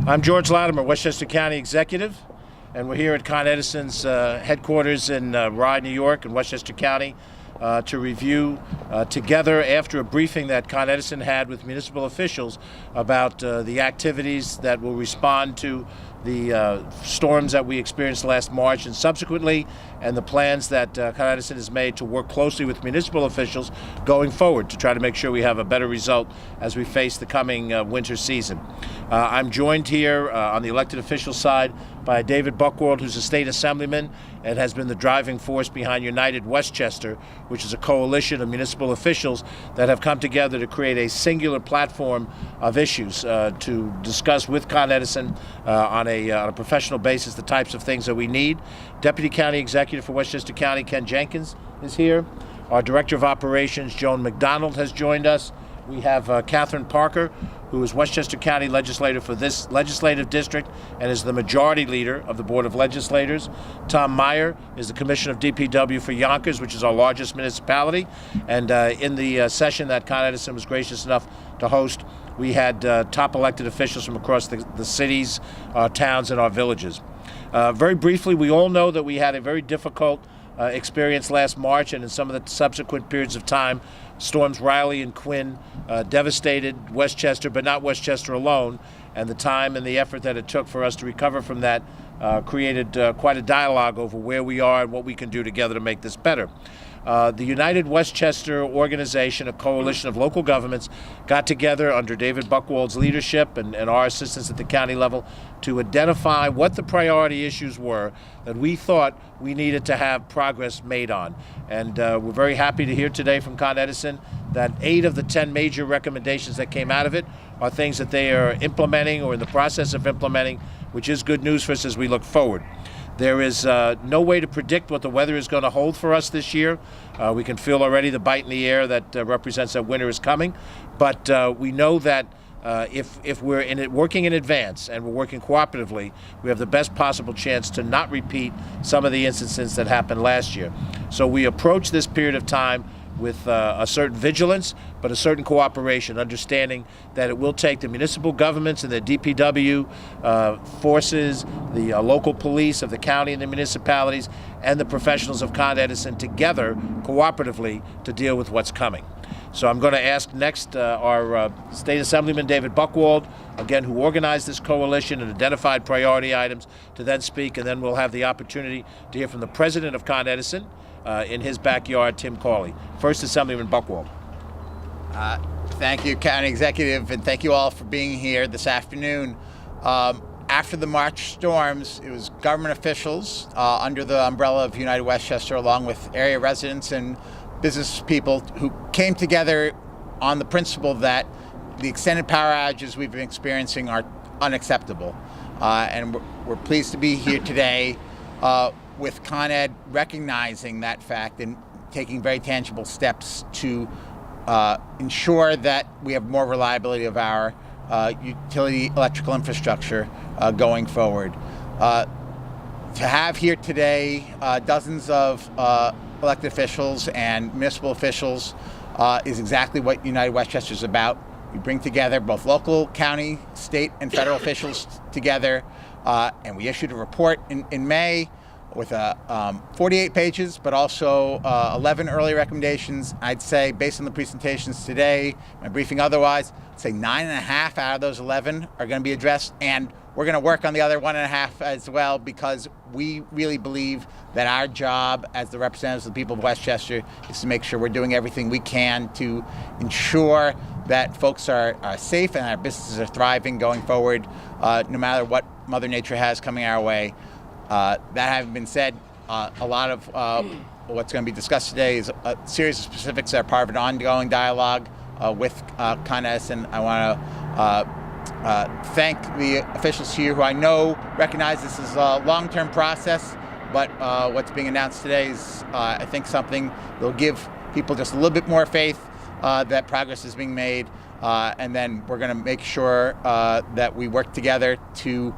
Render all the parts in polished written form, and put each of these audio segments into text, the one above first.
I'm George Latimer, Westchester County Executive, and we're here at Con Edison's headquarters in Rye, New York, in Westchester County, to review together, after a briefing that Con Edison had with municipal officials about the activities that will respond to the storms that we experienced last March and subsequently, and the plans that Con Edison has made to work closely with municipal officials going forward to try to make sure we have a better result as we face the coming winter season. I'm joined here on the elected official side by David Buchwald, who's a state assemblyman and has been the driving force behind United Westchester, which is a coalition of municipal officials that have come together to create a singular platform of issues to discuss with Con Edison on a professional basis the types of things that we need. Deputy County Executive for Westchester County, Ken Jenkins, is here. Our Director of Operations, Joan McDonald, has joined us. We have Catherine Parker, who is Westchester County Legislator for this legislative district and is the majority leader of the Board of Legislators. Tom Meyer is the Commissioner of DPW for Yonkers, which is our largest municipality. And in the session that Con Edison was gracious enough to host, we had top elected officials from across the cities, our towns, and our villages. Very briefly, we all know that we had a very difficult experience last March, and in some of the subsequent periods of time, storms Riley and Quinn devastated Westchester, but not Westchester alone, and the time and the effort that it took for us to recover from that created quite a dialogue over where we are and what we can do together to make this better. The United Westchester organization, a coalition of local governments, got together under David Buchwald's leadership and our assistance at the county level to identify what the priority issues were that we thought we needed to have progress made on. And we're very happy to hear today from Con Edison that 8 of the 10 major recommendations that came out of it are things that they are implementing or in the process of implementing, which is good news for us as we look forward. There is no way to predict what the weather is going to hold for us this year. We can feel already the bite in the air that represents that winter is coming. But we know that if we're working in advance and we're working cooperatively, we have the best possible chance to not repeat some of the instances that happened last year. So we approach this period of time with a certain vigilance, but a certain cooperation, understanding that it will take the municipal governments and the DPW forces, the local police of the county and the municipalities, and the professionals of Con Edison together cooperatively to deal with what's coming. So I'm going to ask next our State Assemblyman David Buchwald, again, who organized this coalition and identified priority items, to then speak, and then we'll have the opportunity to hear from the president of Con Edison, in his backyard, Tim CAWLEY. First, Assemblyman Buchwald. Thank you, County Executive, and thank you all for being here this afternoon. After the March storms, it was government officials under the umbrella of United Westchester, along with area residents and business people, who came together on the principle that the extended power outages we've been experiencing are unacceptable. And we're pleased to be here today with Con Ed recognizing that fact and taking very tangible steps to ensure that we have more reliability of our utility electrical infrastructure going forward. To have here today dozens of elected officials and municipal officials is exactly what United Westchester is about. We bring together both local, county, state, and federal officials together, and we issued a report in May with 48 pages, but also 11 early recommendations. I'd say, based on the presentations today, my briefing otherwise, I'd say 9.5 out of those 11 are going to be addressed, and we're going to work on the other 1.5 as well, because we really believe that our job as the representatives of the people of Westchester is to make sure we're doing everything we can to ensure that folks are safe and our businesses are thriving going forward, no matter what Mother Nature has coming our way. That having been said, a lot of what's going to be discussed today is a series of specifics that are part of an ongoing dialogue with Con Edison. I want to thank the officials here who I know recognize this is a long-term process, but what's being announced today is, I think, something that will give people just a little bit more faith that progress is being made, and then we're going to make sure that we work together to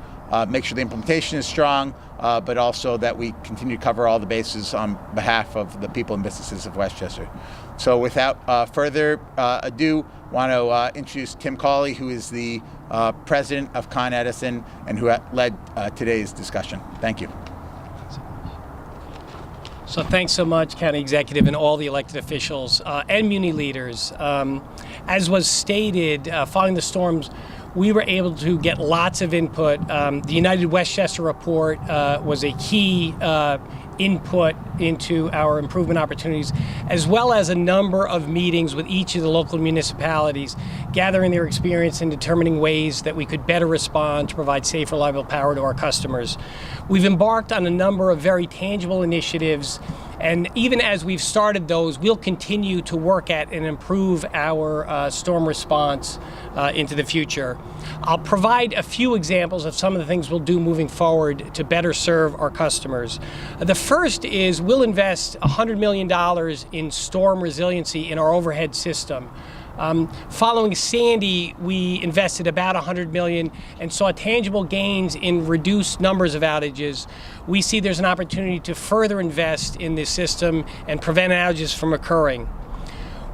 make sure the implementation is strong, but also that we continue to cover all the bases on behalf of the people and businesses of Westchester. So without further ado, I want to introduce Tim CAWLEY, who is the president of Con Edison, and who led today's discussion. Thank you. So thanks so much, County Executive and all the elected officials and muni leaders. As was stated, following the storms, we were able to get lots of input. The United Westchester report was a key input into our improvement opportunities, as well as a number of meetings with each of the local municipalities, gathering their experience and determining ways that we could better respond to provide safe, reliable power to our customers. We've embarked on a number of very tangible initiatives, and even as we've started those, we'll continue to work at and improve our storm response into the future. I'll provide a few examples of some of the things we'll do moving forward to better serve our customers. The first is we'll invest $100 million in storm resiliency in our overhead system. Following Sandy, we invested about $100 million and saw tangible gains in reduced numbers of outages. We see there's an opportunity to further invest in this system and prevent outages from occurring.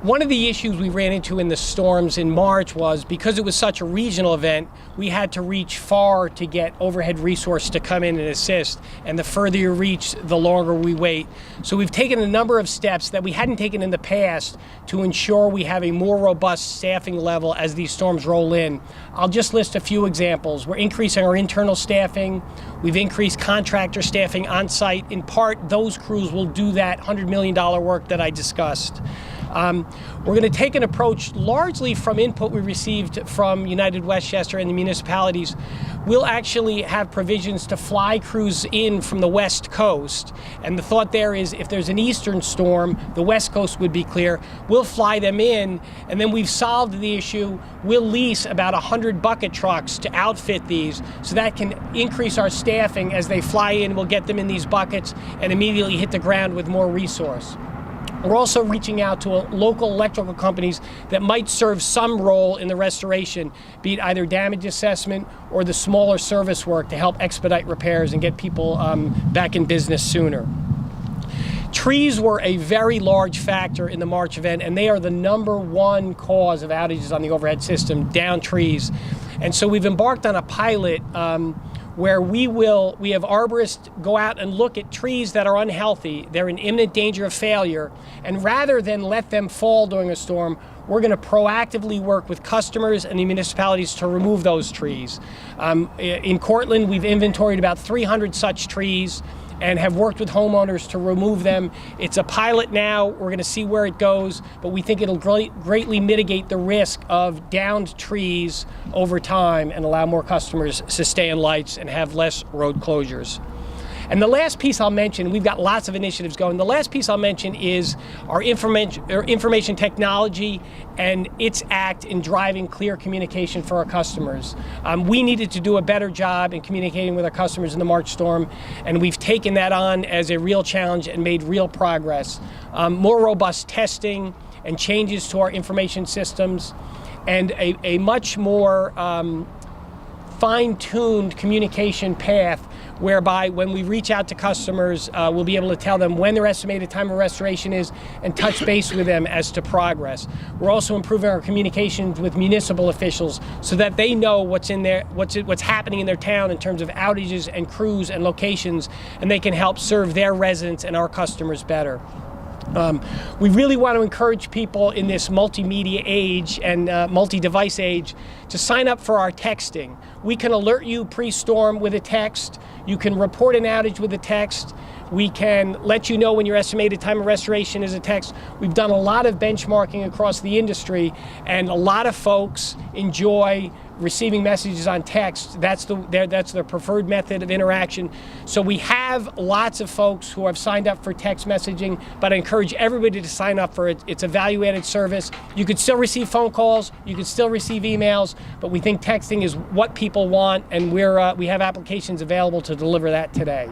One of the issues we ran into in the storms in March was because it was such a regional event, we had to reach far to get overhead resource to come in and assist. And the further you reach, the longer we wait. So we've taken a number of steps that we hadn't taken in the past to ensure we have a more robust staffing level as these storms roll in. I'll just list a few examples. We're increasing our internal staffing. We've increased contractor staffing on site. In part, those crews will do that $100 million work that I discussed. We're going to take an approach largely from input we received from United Westchester and the municipalities. We'll actually have provisions to fly crews in from the West Coast. And the thought there is if there's an eastern storm, the West Coast would be clear. We'll fly them in, and then we've solved the issue. We'll lease about 100 bucket trucks to outfit these, so that can increase our staffing as they fly in. We'll get them in these buckets and immediately hit the ground with more resource. We're also reaching out to local electrical companies that might serve some role in the restoration, be it either damage assessment or the smaller service work to help expedite repairs and get people back in business sooner. Trees were a very large factor in the March event, and they are the #1 cause of outages on the overhead system, down trees. And so we've embarked on a pilot where we have arborists go out and look at trees that are unhealthy, they're in imminent danger of failure, and rather than let them fall during a storm, we're going to proactively work with customers and the municipalities to remove those trees. In Cortland, we've inventoried about 300 such trees and have worked with homeowners to remove them. It's a pilot now. We're going to see where it goes, but we think it'll greatly mitigate the risk of downed trees over time and allow more customers to stay in lights and have less road closures. And the last piece I'll mention, we've got lots of initiatives going. The last piece I'll mention is our information technology and its act in driving clear communication for our customers. We needed to do a better job in communicating with our customers in the March storm, and we've taken that on as a real challenge and made real progress. More robust testing and changes to our information systems, and a much more fine-tuned communication path whereby when we reach out to customers, we'll be able to tell them when their estimated time of restoration is and touch base with them as to progress. We're also improving our communications with municipal officials so that they know what's happening in their town in terms of outages and crews and locations, and they can help serve their residents and our customers better. We really want to encourage people in this multimedia age and multi-device age to sign up for our texting. We can alert you pre-storm with a text. You can report an outage with a text. We can let you know when your estimated time of restoration is a text. We've done a lot of benchmarking across the industry, and a lot of folks enjoy receiving messages on text. That's their preferred method of interaction. So we have lots of folks who have signed up for text messaging, but I encourage everybody to sign up for it. It's a value-added service. You could still receive phone calls, you could still receive emails, but we think texting is what people want, and we have applications available to deliver that today.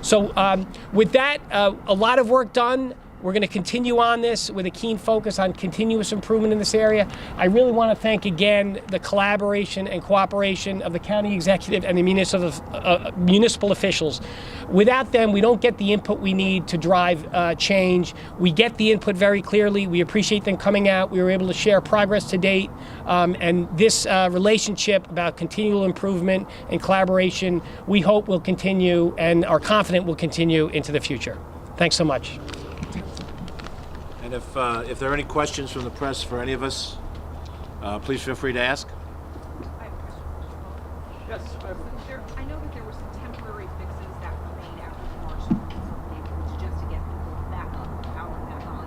So with that, a lot of work done. We're going to continue on this with a keen focus on continuous improvement in this area. I really want to thank again the collaboration and cooperation of the county executive and the municipal officials. Without them, we don't get the input we need to drive change. We get the input very clearly. We appreciate them coming out. We were able to share progress to date. And this relationship about continual improvement and collaboration, we hope will continue and are confident will continue into the future. Thanks so much. And if there are any questions from the press for any of us, please feel free to ask. I have a question. Yes. I know that there were some temporary fixes that were made after the March storms, just to get people back up, power back on.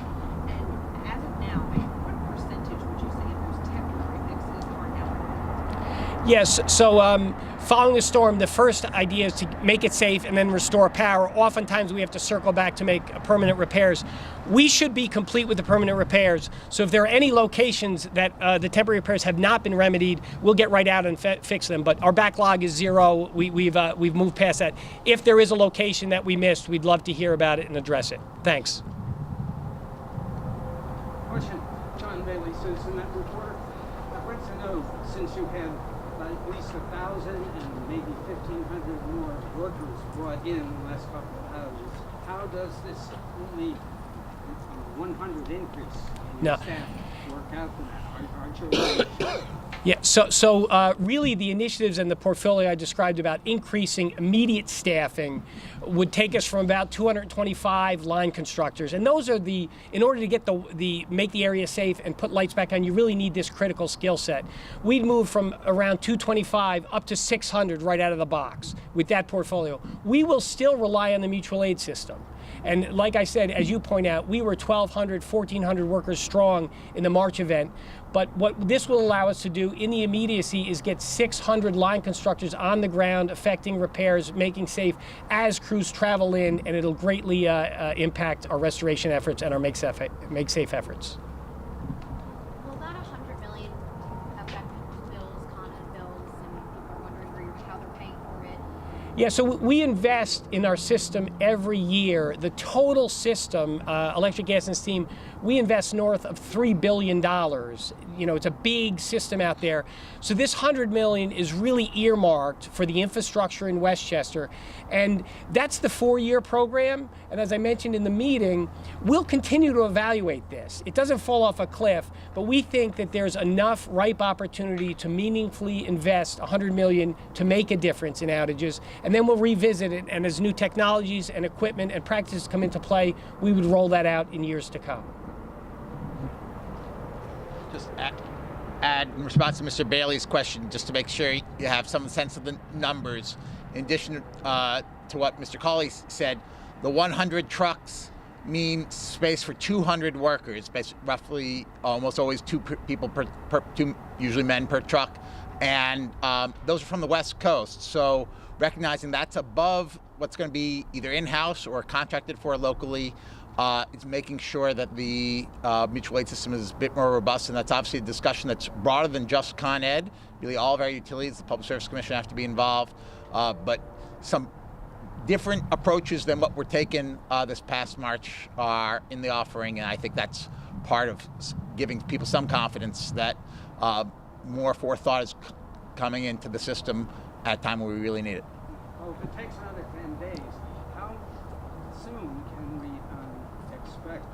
And as of now, what percentage would you say of those temporary fixes are now? Yes, so following a storm, the first idea is to make it safe and then restore power. Oftentimes we have to circle back to make permanent repairs. We should be complete with the permanent repairs. So if there are any locations that the temporary repairs have not been remedied, we'll get right out and fix them. But our backlog is zero. We've moved past that. If there is a location that we missed, we'd love to hear about it and address it. Thanks. Question, John Bailey, Citizen Network reporter. I'd like to know, since you had at least 1,000 and maybe 1,500 more workers brought in the last couple of hours, how does this only 100 increase in your staff work out for that? Aren't you really sure? Yeah, so really the initiatives and the portfolio I described about increasing immediate staffing would take us from about 225 line constructors. And those are in order to get make the area safe and put lights back on, you really need this critical skill set. We'd move from around 225 up to 600 right out of the box with that portfolio. We will still rely on the mutual aid system. And like I said, as you point out, we were 1,200, 1,400 workers strong in the March event. But what this will allow us to do in the immediacy is get 600 line constructors on the ground, affecting repairs, making safe as crews travel in, and it'll greatly impact our restoration efforts and our make safe efforts. Will that $100 million affect bills, Con Ed bills, and people are wondering how they're paying for it? Yeah, so we invest in our system every year. The total system, electric, gas, and steam, we invest north of $3 billion. You know, it's a big system out there. So this $100 million is really earmarked for the infrastructure in Westchester. And that's the 4-year program. And as I mentioned in the meeting, we'll continue to evaluate this. It doesn't fall off a cliff, but we think that there's enough ripe opportunity to meaningfully invest $100 million to make a difference in outages. And then we'll revisit it. And as new technologies and equipment and practices come into play, we would roll that out in years to come. Just add in response to Mr. Bailey's question, just to make sure you have some sense of the numbers. In addition to what Mr. CAWLEY said, the 100 trucks mean space for 200 workers, roughly almost always two usually men per truck, and those are from the West Coast. So recognizing that's above what's going to be either in-house or contracted for locally, it's making sure that the mutual aid system is a bit more robust, and that's obviously a discussion that's broader than just Con Ed. Really, all of our utilities, the Public Service Commission have to be involved, but some different approaches than what we're taking this past March are in the offering, and I think that's part of giving people some confidence that more forethought is coming into the system at a time where we really need it. Well, if it takes another 10 days, how soon can we expect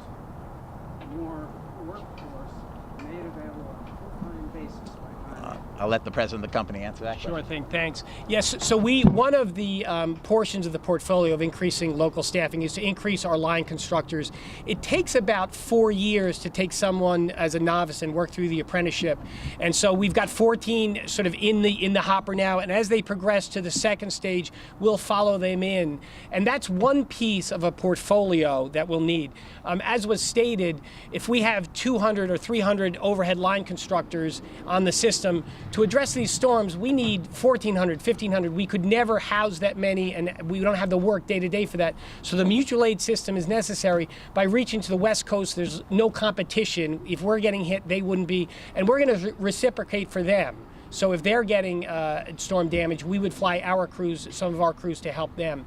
more workforce made available on a full-time basis by Con Ed? I'll let the president of the company answer that question. Sure thing, thanks. Yes, so one of the portions of the portfolio of increasing local staffing is to increase our line constructors. It takes about 4 years to take someone as a novice and work through the apprenticeship. And so we've got 14 sort of in the hopper now, and as they progress to the second stage, we'll follow them in. And that's one piece of a portfolio that we'll need. As was stated, if we have 200 or 300 overhead line constructors on the system, to address these storms, we need 1,400, 1,500. We could never house that many, and we don't have the work day to day for that. So the mutual aid system is necessary. By reaching to the West Coast, there's no competition. If we're getting hit, they wouldn't be. And we're going to reciprocate for them. So if they're getting storm damage, we would fly our crews, some of our crews, to help them.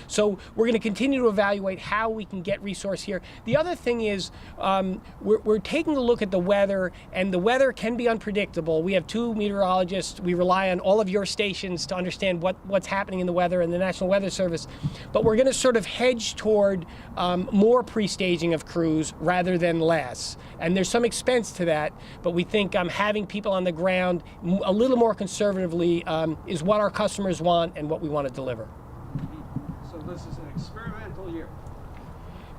So we're going to continue to evaluate how we can get resource here. The other thing is we're taking a look at the weather, and the weather can be unpredictable. We have 2 meteorologists. We rely on all of your stations to understand what's happening in the weather and the National Weather Service. But we're going to sort of hedge toward more pre-staging of crews rather than less. And there's some expense to that, but we think having people on the ground a little more conservatively is what our customers want and what we want to deliver. So this is an experimental year.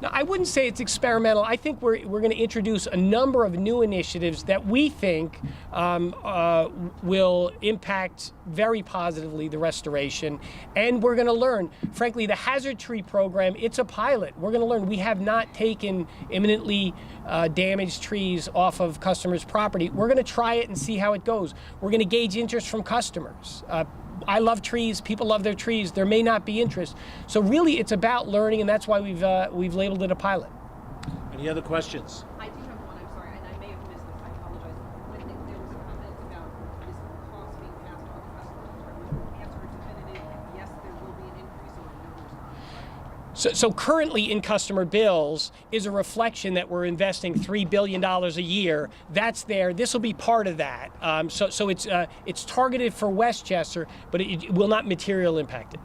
Now, I wouldn't say it's experimental. I think we're going to introduce a number of new initiatives that we think will impact very positively the restoration, and we're going to learn. Frankly, the hazard tree program, it's a pilot. We're going to learn. We have not taken imminently damaged trees off of customers' property. We're going to try it and see how it goes. We're going to gauge interest from customers. I love trees. People love their trees. There may not be interest. So really, it's about learning, and that's why we've labeled it a pilot. Any other questions? I do have one, I'm sorry, and I may have missed this, I apologize. When there was a comment about this cost being passed on to customers, was the answer definitive, yes, there will be an increase, or no, there's not? So currently in customer bills is a reflection that we're investing $3 billion a year. That's there. This will be part of that. So it's targeted for Westchester, but it will not materially impact it.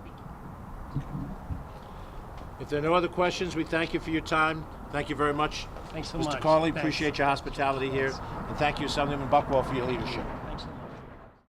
If there are no other questions, we thank you for your time. Thank you very much. Thanks so Mr. much. CAWLEY, Thanks. appreciate your hospitality here. And thank you, Assemblyman Buchwald, for your leadership.